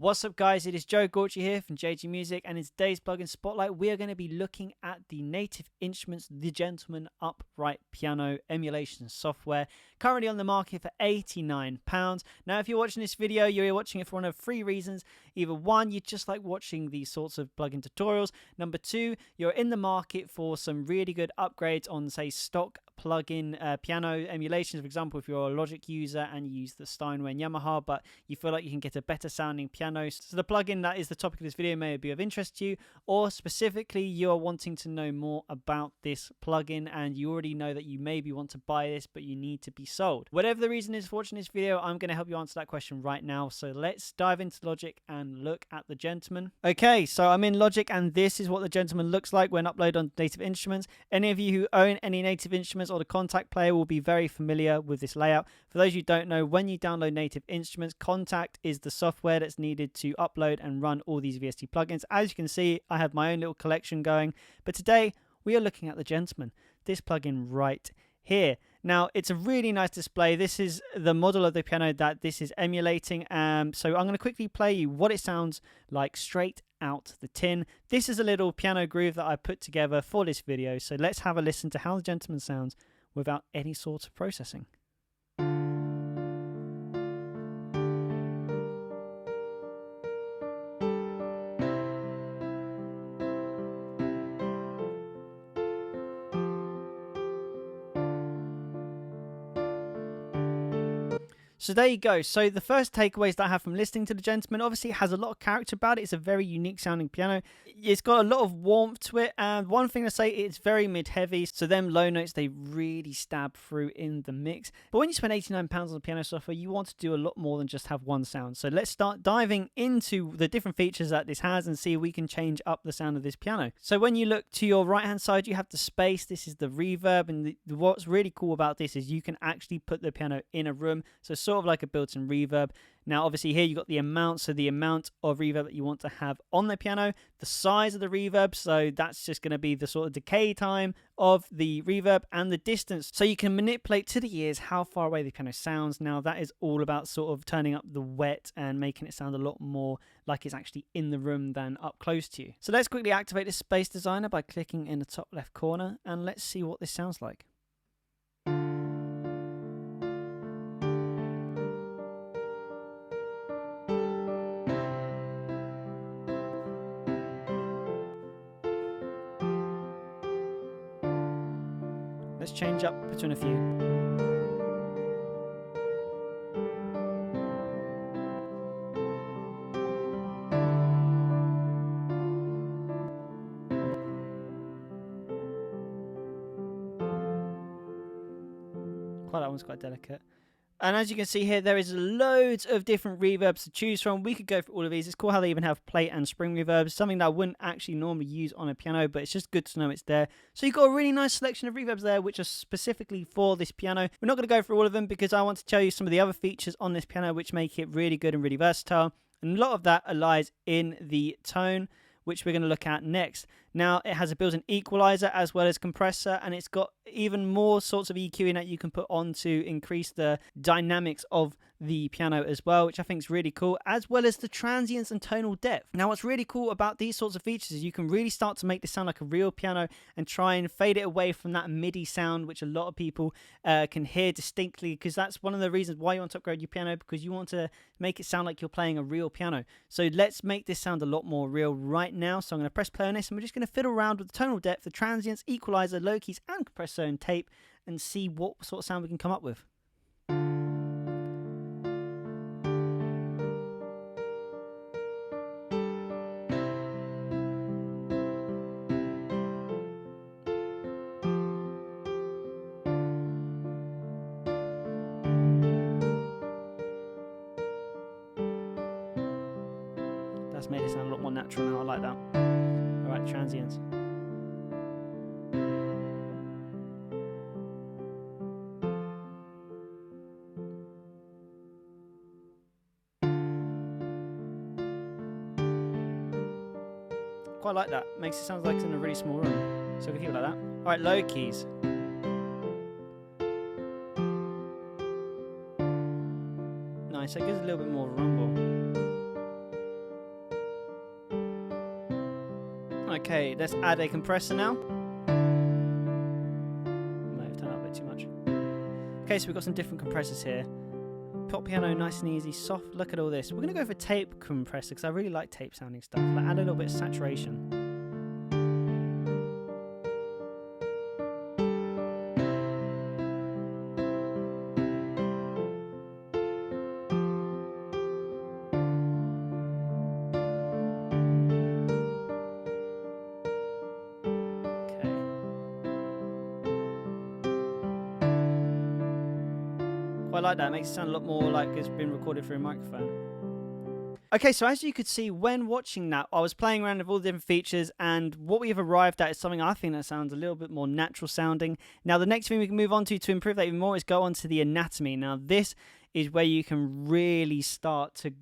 What's up guys, it is Joe Gorchie here from JG Music, and in today's plugin spotlight we are going to be looking at the Native Instruments The Gentleman upright piano emulation software, currently on the market for £89. Now if you're watching this video, you're watching it for one of three reasons. Either one, you just like watching these sorts of plugin tutorials. Number two, you're in the market for some really good upgrades on, say, stock plugin piano emulations. For example, if you're a Logic user and you use the Steinway and Yamaha, but you feel like you can get a better sounding piano. So the plugin that is the topic of this video may be of interest to you, or specifically you're wanting to know more about this plugin and you already know that you maybe want to buy this but you need to be sold. Whatever the reason is for watching this video, I'm going to help you answer that question right now. So let's dive into Logic and look at the Gentleman. Okay, so I'm in Logic and this is what the Gentleman looks like when uploaded on Native Instruments. Any of you who own any Native Instruments or the Contact player will be very familiar with this layout. For those who don't know, when you download Native Instruments, Contact is the software that's needed to upload and run all these VST plugins. As you can see, I have my own little collection going, but today we are looking at the Gentleman, this plugin right here. Now it's a really nice display. This is the model of the piano that this is emulating, so I'm going to quickly play you what it sounds like straight out the tin. This is a little piano groove that I put together for this video, so let's have a listen to how the Gentleman sounds without any sort of processing. So there you go. So the first takeaways that I have from listening to the Gentleman, obviously it has a lot of character about it. It's a very unique sounding piano. It's got a lot of warmth to it, and one thing to say, it's very mid-heavy, so them low notes, they really stab through in the mix. But when you spend £89 on the piano software, you want to do a lot more than just have one sound. So let's start diving into the different features that this has and see if we can change up the sound of this piano. So when you look to your right hand side, you have the space. This is the reverb, and what's really cool about this is you can actually put the piano in a room, so sort of like a built-in reverb. Now obviously here you got the amount, so the amount of reverb that you want to have on the piano, the size of the reverb, so that's just going to be the sort of decay time of the reverb, and the distance, so you can manipulate to the ears how far away the piano sounds. Now that is all about sort of turning up the wet and making it sound a lot more like it's actually in the room than up close to you. So let's quickly activate this Space Designer by clicking in the top left corner, and let's see what this sounds like. Let's change up between a few. That one's quite delicate. And as you can see here, there is loads of different reverbs to choose from. We could go for all of these. It's cool how they even have plate and spring reverbs, something that I wouldn't actually normally use on a piano, but it's just good to know it's there. So you've got a really nice selection of reverbs there, which are specifically for this piano. We're not going to go through all of them because I want to tell you some of the other features on this piano which make it really good and really versatile. And a lot of that lies in the tone, which we're going to look at next. Now, it has a built-in equalizer as well as compressor, and it's got even more sorts of EQing that you can put on to increase the dynamics of the piano as well, which I think is really cool, as well as the transients and tonal depth. Now, what's really cool about these sorts of features is you can really start to make this sound like a real piano and try and fade it away from that MIDI sound, which a lot of people can hear distinctly, because that's one of the reasons why you want to upgrade your piano, because you want to make it sound like you're playing a real piano. So let's make this sound a lot more real right now. So I'm going to press play on this, and we're just going to fiddle around with the tonal depth, the transients, equalizer, low keys, and compressor and tape, and see what sort of sound we can come up with. That's made it sound a lot more natural now. I like that. Alright, transients. Quite like that. Makes it sound like it's in a really small room. So we can keep it like that. Alright, low keys. Nice, that gives a little bit more rumble. Okay, let's add a compressor now. Might have turned up a bit too much. Okay, so we've got some different compressors here. Pop piano, nice and easy, soft. Look at all this. We're going to go for tape compressor because I really like tape sounding stuff. Like, add a little bit of saturation. I like that. It makes it sound a lot more like it's been recorded through a microphone. Okay, so as you could see when watching that, I was playing around with all the different features, and what we have arrived at is something I think that sounds a little bit more natural sounding. Now, the next thing we can move on to improve that even more is go on to the anatomy. Now, this is where you can really start to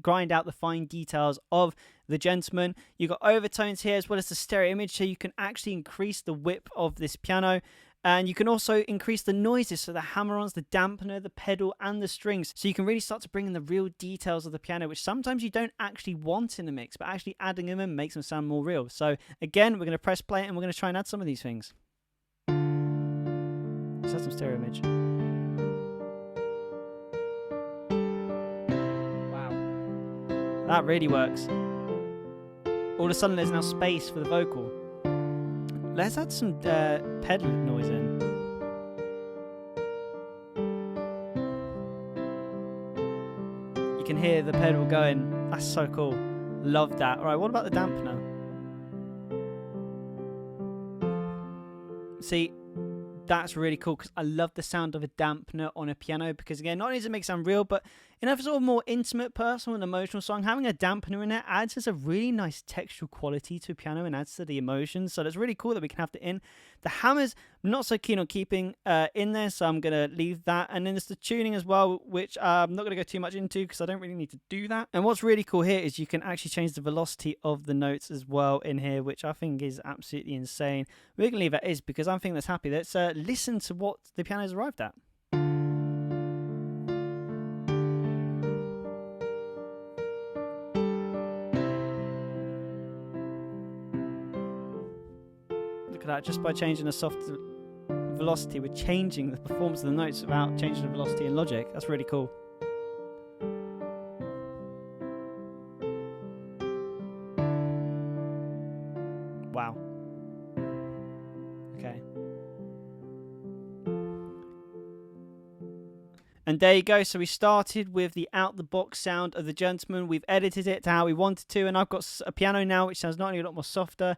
grind out the fine details of the Gentleman. You've got overtones here as well as the stereo image, so you can actually increase the width of this piano. And you can also increase the noises, so the hammer-ons, the dampener, the pedal, and the strings. So you can really start to bring in the real details of the piano, which sometimes you don't actually want in a mix, but actually adding them in makes them sound more real. So again, we're going to press play and we're going to try and add some of these things. Let's add some stereo image. Wow. That really works. All of a sudden there's now space for the vocal. Let's add some pedal noise in. You can hear the pedal going. That's so cool. Love that. Alright, what about the dampener? See, that's really cool because I love the sound of a dampener on a piano because, again, not only does it make it sound real, but in a sort of more intimate, personal and emotional song, having a dampener in there adds as a really nice textural quality to a piano and adds to the emotion. So that's really cool that we can have that in. The hammers, I'm not so keen on keeping in there, so I'm going to leave that. And then there's the tuning as well, which I'm not going to go too much into because I don't really need to do that. And what's really cool here is you can actually change the velocity of the notes as well in here, which I think is absolutely insane. We're going to leave that as because I'm thinking that's happy. Let's listen to what the piano's arrived at. Look at that, just by changing the soft velocity, we're changing the performance of the notes without changing the velocity in Logic. That's really cool. Wow. Okay. And there you go. So we started with the out-the-box sound of the Gentleman. We've edited it to how we wanted to, and I've got a piano now which sounds not only a lot more softer,